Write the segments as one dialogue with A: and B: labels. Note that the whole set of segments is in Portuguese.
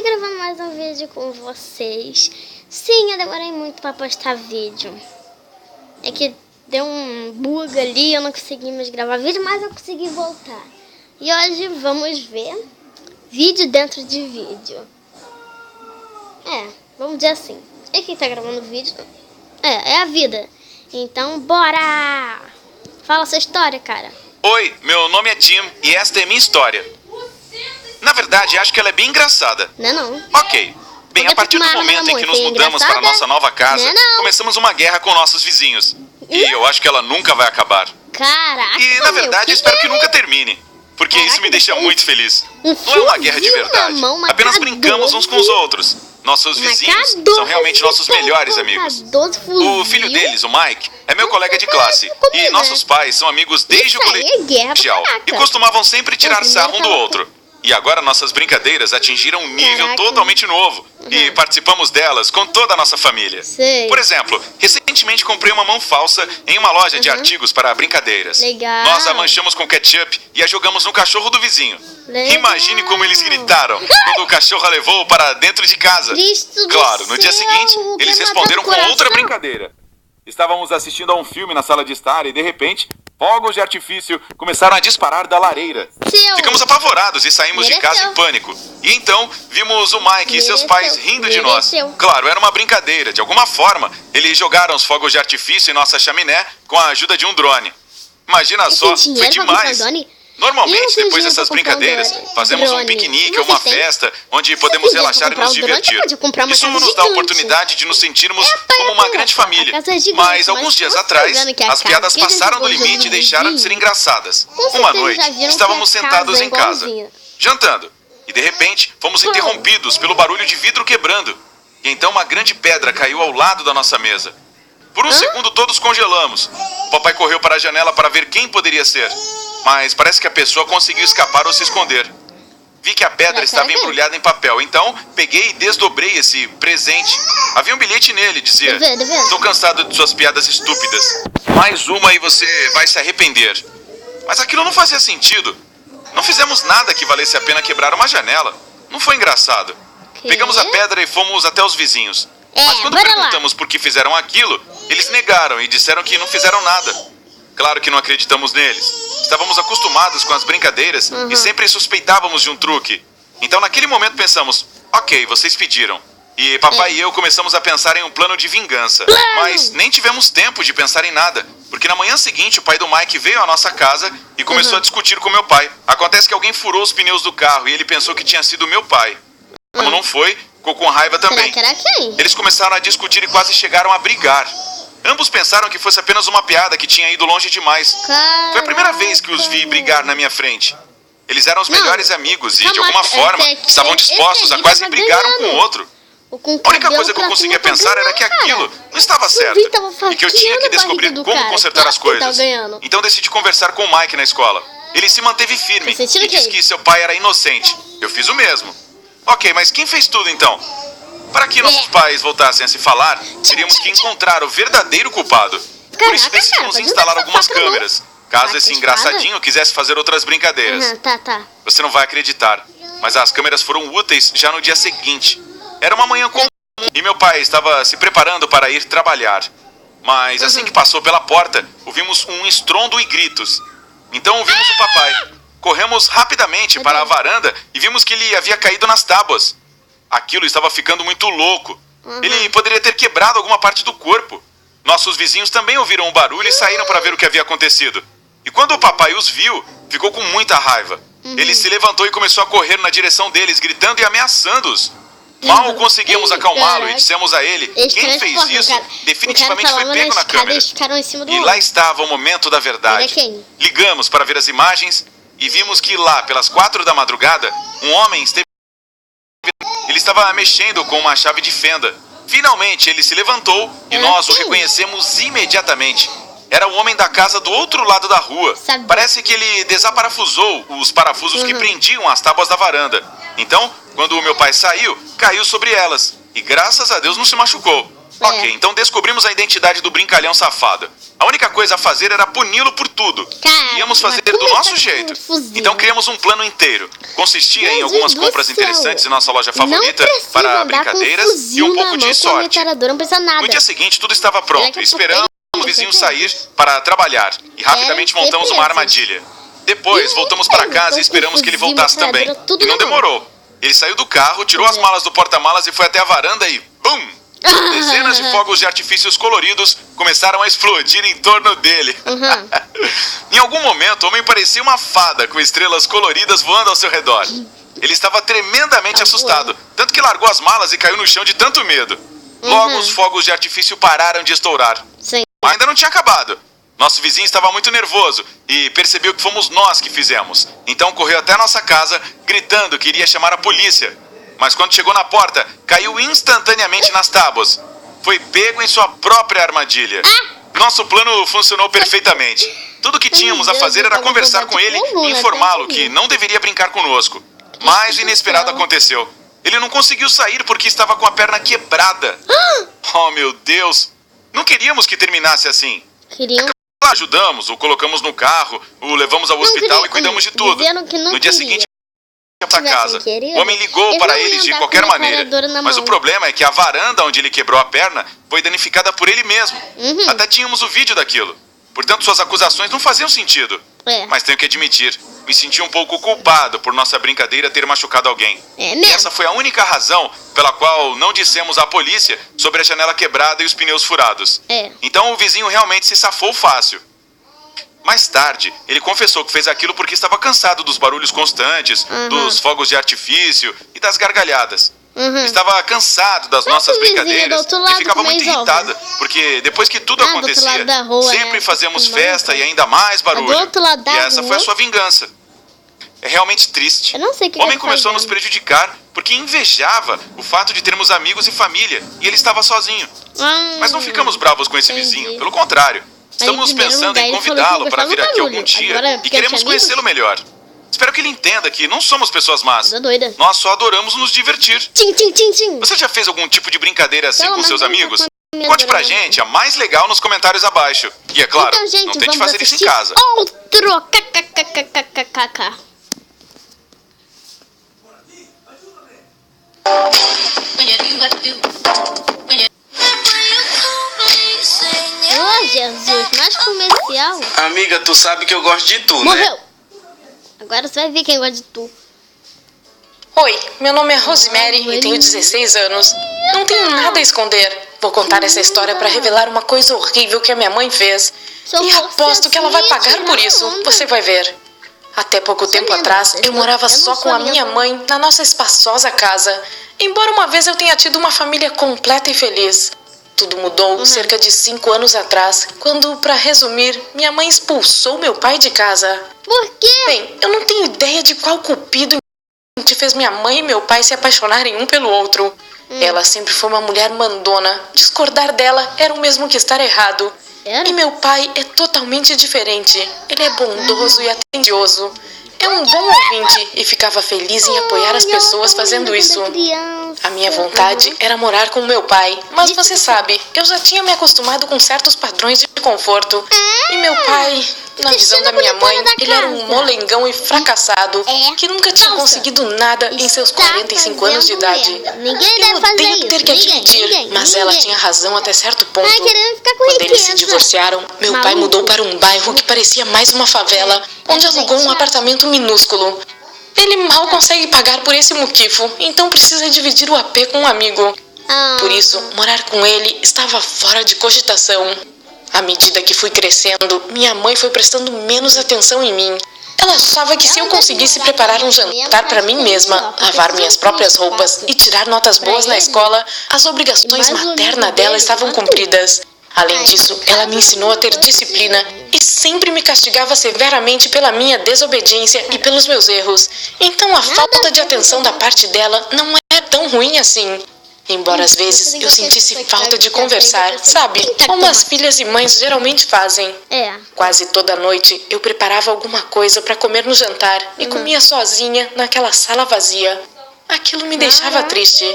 A: gravando mais um vídeo com vocês. Sim, eu demorei muito pra postar vídeo. É que deu um bug ali, eu não consegui mais gravar vídeo, mas eu consegui voltar. E hoje vamos ver vídeo dentro de vídeo. Vamos dizer assim. E quem tá gravando vídeo é a vida. Então, bora! Fala sua história, cara.
B: Oi, meu nome é Tim e esta é minha história. Na verdade, acho que ela é bem engraçada.
A: Não.
B: Ok. Bem, a partir do momento em que nos mudamos para nossa nova casa, começamos uma guerra com nossos vizinhos. E eu acho que ela nunca vai acabar.
A: Caraca,
B: E, na verdade, espero que nunca termine. Porque isso me deixa muito feliz. Não é uma guerra de verdade. Apenas brincamos uns com os outros. Nossos vizinhos são realmente nossos melhores amigos. O filho deles, o Mike, é meu colega de classe. E nossos pais são amigos desde o colegial. E costumavam sempre tirar sarro um do outro. E agora nossas brincadeiras atingiram um nível totalmente novo. E participamos delas com toda a nossa família. Por exemplo, recentemente comprei uma mão falsa em uma loja de artigos para brincadeiras. Nós a manchamos com ketchup e a jogamos no cachorro do vizinho. Imagine como eles gritaram quando o cachorro a levou para dentro de casa. Claro, no dia seguinte, eles responderam com outra brincadeira. Estávamos assistindo a um filme na sala de estar e, de repente, fogos de artifício começaram a disparar da lareira. Ficamos apavorados e saímos de casa em pânico. E então, vimos o Mike e seus pais rindo de nós. Claro, era uma brincadeira. De alguma forma, eles jogaram os fogos de artifício em nossa chaminé com a ajuda de um drone. Imagina só, foi demais. Normalmente, depois dessas brincadeiras, fazemos um piquenique ou uma festa onde podemos relaxar e nos divertir. Isso nos dá a oportunidade de nos sentirmos como uma grande família. Mas alguns dias atrás, as piadas passaram do limite e deixaram de ser engraçadas. Uma noite, estávamos sentados em casa, jantando. E de repente, fomos interrompidos pelo barulho de vidro quebrando. E então uma grande pedra caiu ao lado da nossa mesa. Por um segundo, todos congelamos. O papai correu para a janela para ver quem poderia ser. Mas parece que a pessoa conseguiu escapar ou se esconder. Vi que a pedra estava embrulhada em papel, então peguei e desdobrei esse presente. Havia um bilhete nele, dizia: "Estou cansado de suas piadas estúpidas. Mais uma e você vai se arrepender." Mas aquilo não fazia sentido. Não fizemos nada que valesse a pena quebrar uma janela. Não foi engraçado. Pegamos a pedra e fomos até os vizinhos. Mas quando perguntamos por que fizeram aquilo, eles negaram e disseram que não fizeram nada. Claro que não acreditamos neles. Estávamos acostumados com as brincadeiras e sempre suspeitávamos de um truque. Então naquele momento pensamos: ok, vocês pediram. E papai e eu começamos a pensar em um plano de vingança. Mas nem tivemos tempo de pensar em nada. Porque na manhã seguinte o pai do Mike veio à nossa casa e começou a discutir com meu pai. Acontece que alguém furou os pneus do carro e ele pensou que tinha sido meu pai. Como não foi, ficou com raiva também. Eles começaram a discutir e quase chegaram a brigar. Ambos pensaram que fosse apenas uma piada que tinha ido longe demais. Foi a primeira vez que os vi brigar na minha frente. Eles eram os melhores amigos e, de alguma forma, estavam dispostos a quase brigar um com o outro. A única coisa que eu conseguia pensar era que aquilo não estava certo e que eu tinha que descobrir como consertar as coisas. Então decidi conversar com o Mike na escola. Ele se manteve firme e disse que seu pai era inocente. Eu fiz o mesmo. Ok, mas quem fez tudo então? Para que nossos pais voltassem a se falar, teríamos que encontrar o verdadeiro culpado. Por isso decidimos instalar algumas câmeras, caso esse engraçadinho quisesse fazer outras brincadeiras. Você não vai acreditar, mas as câmeras foram úteis já no dia seguinte. Era uma manhã comum e meu pai estava se preparando para ir trabalhar. Mas assim que passou pela porta, ouvimos um estrondo e gritos. Então ouvimos o papai. Corremos rapidamente para a varanda e vimos que ele havia caído nas tábuas. Aquilo estava ficando muito louco. Ele poderia ter quebrado alguma parte do corpo. Nossos vizinhos também ouviram o barulho e saíram para ver o que havia acontecido. E quando o papai os viu, ficou com muita raiva. Ele se levantou e começou a correr na direção deles, gritando e ameaçando-os. Mal conseguimos acalmá-lo e dissemos a ele: quem fez isso definitivamente foi pego na câmera. E lá estava o momento da verdade. Ligamos para ver as imagens e vimos que lá, pelas 4 da madrugada, um homem esteve... Ele estava mexendo com uma chave de fenda. Finalmente ele se levantou e nós o reconhecemos imediatamente. Era o homem da casa do outro lado da rua. Parece que ele desaparafusou os parafusos que prendiam as tábuas da varanda. Então, quando o meu pai saiu, caiu sobre elas. E graças a Deus não se machucou. Ok, então descobrimos a identidade do brincalhão safado. A única coisa a fazer era puni-lo por tudo.
A: Cara,
B: íamos fazer do nosso jeito. Então criamos um plano inteiro. Consistia em algumas compras interessantes em nossa loja favorita para brincadeiras e um pouco de sorte. No dia seguinte, tudo estava pronto. Esperamos o vizinho sair para trabalhar e rapidamente montamos uma armadilha. Depois, voltamos para casa e esperamos que ele voltasse também. E não demorou. Ele saiu do carro, tirou as malas do porta-malas e foi até a varanda e... BUM! Dezenas de fogos de artifícios coloridos começaram a explodir em torno dele. Em algum momento, o homem parecia uma fada com estrelas coloridas voando ao seu redor. Ele estava tremendamente assustado, tanto que largou as malas e caiu no chão de tanto medo. Logo, os fogos de artifício pararam de estourar.
A: Sim.
B: Mas ainda não tinha acabado. Nosso vizinho estava muito nervoso e percebeu que fomos nós que fizemos. Então correu até a nossa casa, gritando que iria chamar a polícia. Mas quando chegou na porta, caiu instantaneamente nas tábuas. Foi pego em sua própria armadilha. Nosso plano funcionou perfeitamente. Tudo que tínhamos a fazer era conversar com ele e informá-lo que não deveria brincar conosco. Mas o inesperado aconteceu. Ele não conseguiu sair porque estava com a perna quebrada. Oh, meu Deus! Não queríamos que terminasse assim. Ajudamos, o colocamos no carro, o levamos ao hospital e cuidamos de tudo. No dia seguinte, para casa. O homem ligou para eles de qualquer maneira. Mas o problema é que a varanda onde ele quebrou a perna foi danificada por ele mesmo. Até tínhamos o vídeo daquilo. Portanto, suas acusações não faziam sentido. Mas tenho que admitir, me senti um pouco culpado por nossa brincadeira ter machucado alguém. Essa foi a única razão pela qual não dissemos à polícia sobre a janela quebrada e os pneus furados. Então o vizinho realmente se safou fácil. Mais tarde, ele confessou que fez aquilo porque estava cansado dos barulhos constantes, dos fogos de artifício e das gargalhadas. Estava cansado das nossas brincadeiras e ficava muito irritado, porque depois que tudo acontecia, sempre fazíamos festa e ainda mais barulho. E essa foi a sua vingança. É realmente triste. O homem começou a nos prejudicar porque invejava o fato de termos amigos e família, e ele estava sozinho. Mas não ficamos bravos com esse vizinho, pelo contrário. Estamos pensando em convidá-lo para vir aqui algum dia e queremos conhecê-lo melhor. Espero que ele entenda que não somos pessoas más. Nós só adoramos nos divertir. Você já fez algum tipo de brincadeira assim com seus amigos? Conte pra gente a mais legal nos comentários abaixo. E é claro, não tente fazer isso em casa.
A: Outro kkkkkk. Oh, Jesus, mais comercial.
C: Amiga, tu sabe que eu gosto de tu,
A: Morreu.
C: né?
A: Agora você vai ver quem gosta de tu.
D: Oi, meu nome é Rosemary e tenho 16 anos. Não tenho nada a esconder. Vou contar essa história para revelar uma coisa horrível que a minha mãe fez. E aposto que ela vai pagar por isso. Você vai ver. Até pouco tempo atrás, eu morava só com a minha mãe na nossa espaçosa casa. Embora uma vez eu tenha tido uma família completa e feliz. Tudo mudou cerca de 5 anos atrás, quando, para resumir, minha mãe expulsou meu pai de casa.
A: Por quê?
D: Bem, eu não tenho ideia de qual cupido que fez minha mãe e meu pai se apaixonarem um pelo outro. Ela sempre foi uma mulher mandona. Discordar dela era o mesmo que estar errado. E meu pai é totalmente diferente. Ele é bondoso e atencioso. É um bom ouvinte e ficava feliz em apoiar as pessoas fazendo isso. A minha vontade era morar com meu pai, mas você sabe, eu já tinha me acostumado com certos padrões de conforto. E meu pai, na visão da minha mãe, ele era um molengão e fracassado, que nunca tinha conseguido nada em seus 45 anos de idade. Eu odeio ter que admitir, mas ela tinha razão até certo ponto. Quando eles se divorciaram, meu pai mudou para um bairro que parecia mais uma favela, onde alugou um apartamento minúsculo. Ele mal consegue pagar por esse muquifo, então precisa dividir o AP com um amigo. Por isso, morar com ele estava fora de cogitação. À medida que fui crescendo, minha mãe foi prestando menos atenção em mim. Ela achava que se eu conseguisse preparar um jantar para mim mesma, lavar minhas próprias roupas e tirar notas boas na escola, as obrigações maternas dela estavam cumpridas. Além disso, ela me ensinou a ter disciplina e sempre me castigava severamente pela minha desobediência e pelos meus erros. Então a falta de atenção da parte dela não é tão ruim assim. Embora às vezes eu sentisse falta de conversar, sabe? Como as filhas e mães geralmente fazem. Quase toda noite eu preparava alguma coisa para comer no jantar e comia sozinha naquela sala vazia. Aquilo me deixava triste.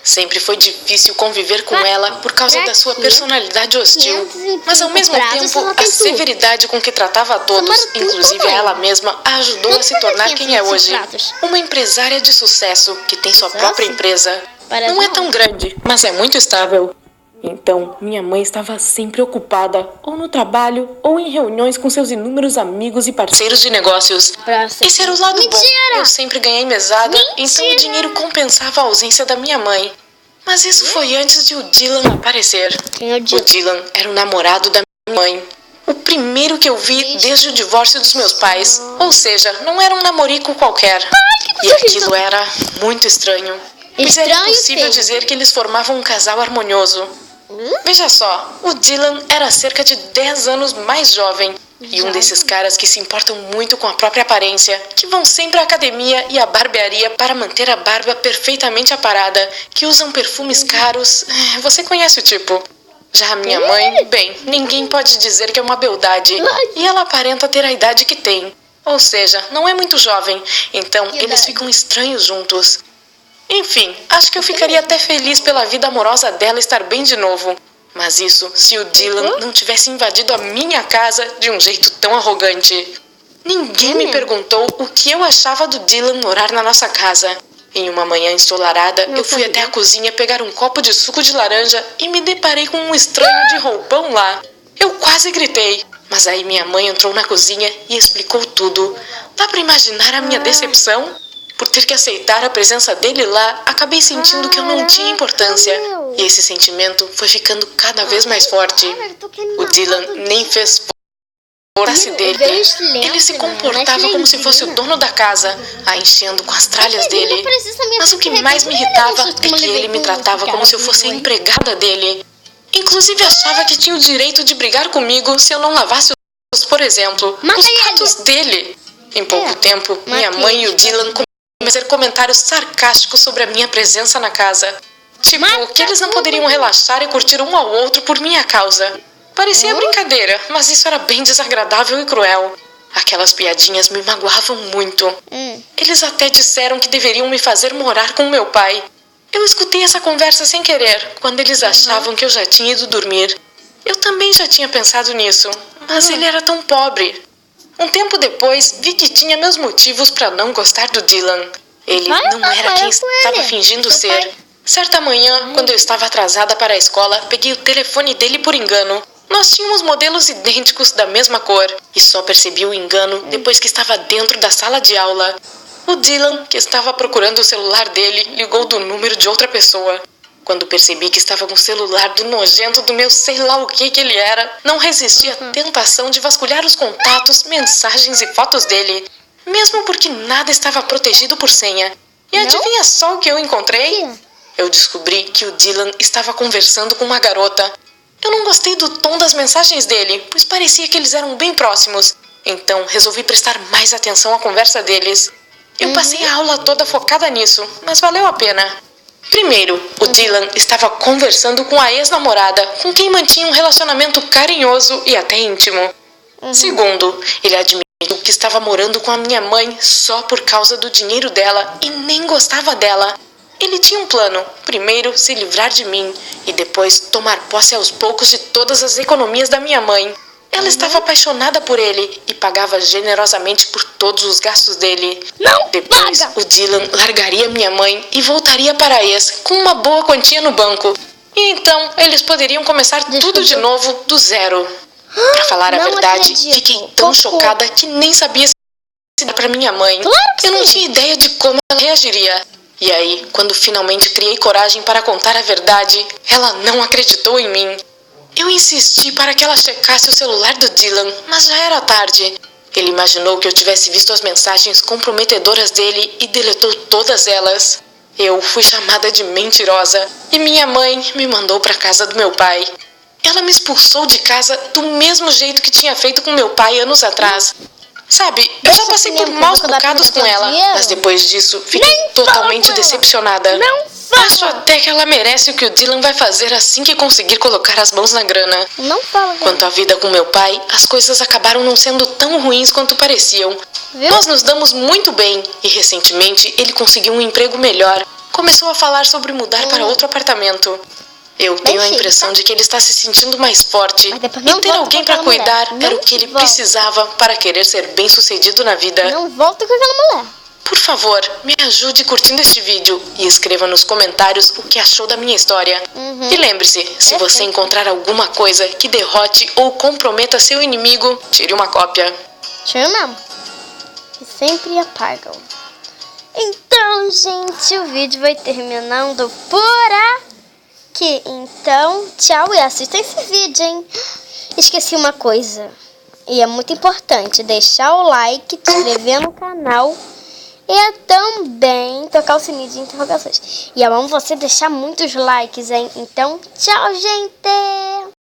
D: Sempre foi difícil conviver com ela por causa da sua personalidade hostil. Mas ao mesmo tempo, a severidade com que tratava a todos, inclusive a ela mesma, a ajudou a se tornar quem é hoje. Uma empresária de sucesso que tem sua própria empresa. Não é tão grande, mas é muito estável. Então, minha mãe estava sempre ocupada, ou no trabalho, ou em reuniões com seus inúmeros amigos e parceiros de negócios. Esse era o lado bom. Eu sempre ganhei mesada, então o dinheiro compensava a ausência da minha mãe. Mas isso foi antes de o Dylan aparecer. O Dylan era o namorado da minha mãe. O primeiro que eu vi desde o divórcio dos meus pais. Ou seja, não era um namorico qualquer. E aquilo era muito estranho. Pois era impossível dizer que eles formavam um casal harmonioso. Veja só, o Dylan era cerca de 10 anos mais jovem. E um desses caras que se importam muito com a própria aparência, que vão sempre à academia e à barbearia para manter a barba perfeitamente aparada, que usam perfumes caros. Você conhece o tipo. Já a minha mãe, bem, ninguém pode dizer que é uma beldade. E ela aparenta ter a idade que tem. Ou seja, não é muito jovem. Então eles ficam estranhos juntos. Enfim, acho que eu ficaria até feliz pela vida amorosa dela estar bem de novo. Mas isso se o Dylan não tivesse invadido a minha casa de um jeito tão arrogante. Ninguém me perguntou o que eu achava do Dylan morar na nossa casa. Em uma manhã ensolarada, eu fui até a cozinha pegar um copo de suco de laranja e me deparei com um estranho de roupão lá. Eu quase gritei, mas aí minha mãe entrou na cozinha e explicou tudo. Dá pra imaginar a minha decepção? Por ter que aceitar a presença dele lá, acabei sentindo que eu não tinha importância. E esse sentimento foi ficando cada vez mais forte. O Dylan nem fez força dele. Ele se comportava como se fosse o dono da casa, a enchendo com as tralhas dele. Mas o que mais me irritava é que ele me tratava como se eu fosse a empregada dele. Inclusive achava que tinha o direito de brigar comigo se eu não lavasse por exemplo, os pratos dele. Em pouco tempo, minha mãe e o Dylan a fazer comentários sarcásticos sobre a minha presença na casa. Tipo, que eles não poderiam relaxar e curtir um ao outro por minha causa. Parecia brincadeira, mas isso era bem desagradável e cruel. Aquelas piadinhas me magoavam muito. Eles até disseram que deveriam me fazer morar com meu pai. Eu escutei essa conversa sem querer, quando eles achavam que eu já tinha ido dormir. Eu também já tinha pensado nisso, mas ele era tão pobre. Um tempo depois, vi que tinha meus motivos para não gostar do Dylan. Ele não era quem estava fingindo ser. Certa manhã, quando eu estava atrasada para a escola, peguei o telefone dele por engano. Nós tínhamos modelos idênticos da mesma cor, e só percebi o engano depois que estava dentro da sala de aula. O Dylan, que estava procurando o celular dele, ligou do número de outra pessoa. Quando percebi que estava com o celular do nojento do meu sei lá o que ele era, não resisti à tentação de vasculhar os contatos, mensagens e fotos dele, mesmo porque nada estava protegido por senha. E adivinha só o que eu encontrei? Eu descobri que o Dylan estava conversando com uma garota. Eu não gostei do tom das mensagens dele, pois parecia que eles eram bem próximos. Então resolvi prestar mais atenção à conversa deles. Eu passei a aula toda focada nisso, mas valeu a pena. Primeiro, o Dylan estava conversando com a ex-namorada, com quem mantinha um relacionamento carinhoso e até íntimo. Segundo, ele admitiu que estava morando com a minha mãe só por causa do dinheiro dela e nem gostava dela. Ele tinha um plano, primeiro se livrar de mim e depois tomar posse aos poucos de todas as economias da minha mãe. Ela estava apaixonada por ele e pagava generosamente por todos os gastos dele. Depois, o Dylan largaria minha mãe e voltaria para a ex com uma boa quantia no banco. E então, eles poderiam começar tudo de novo do zero. Para falar a verdade, fiquei tão chocada que nem sabia se dar para minha mãe. Eu não tinha ideia de como ela reagiria. E aí, quando finalmente criei coragem para contar a verdade, ela não acreditou em mim. Eu insisti para que ela checasse o celular do Dylan, mas já era tarde. Ele imaginou que eu tivesse visto as mensagens comprometedoras dele e deletou todas elas. Eu fui chamada de mentirosa e minha mãe me mandou para a casa do meu pai. Ela me expulsou de casa do mesmo jeito que tinha feito com meu pai anos atrás. Sabe, eu já passei por maus bocados com ela, mas depois disso fiquei totalmente decepcionada. Acho até que ela merece o que o Dylan vai fazer assim que conseguir colocar as mãos na grana. Quanto à vida com meu pai, as coisas acabaram não sendo tão ruins quanto pareciam. Nós nos damos muito bem e recentemente ele conseguiu um emprego melhor. começou a falar sobre mudar para outro apartamento. Eu tenho a impressão de que ele está se sentindo mais forte. E ter alguém para cuidar era o que ele precisava para querer ser bem-sucedido na vida.
A: Não volta com aquela mulher.
D: Por favor, me ajude curtindo este vídeo e escreva nos comentários o que achou da minha história. E lembre-se, se você encontrar alguma coisa que derrote ou comprometa seu inimigo, tire uma cópia.
A: Tira mesmo. E sempre apagam. Então, gente, o vídeo vai terminando por aqui. Então, tchau e assista esse vídeo, hein? Esqueci uma coisa. E é muito importante deixar o like, se inscrever no canal e também tocar o sininho de interrogações. E eu amo você deixar muitos likes, hein? Então, tchau, gente!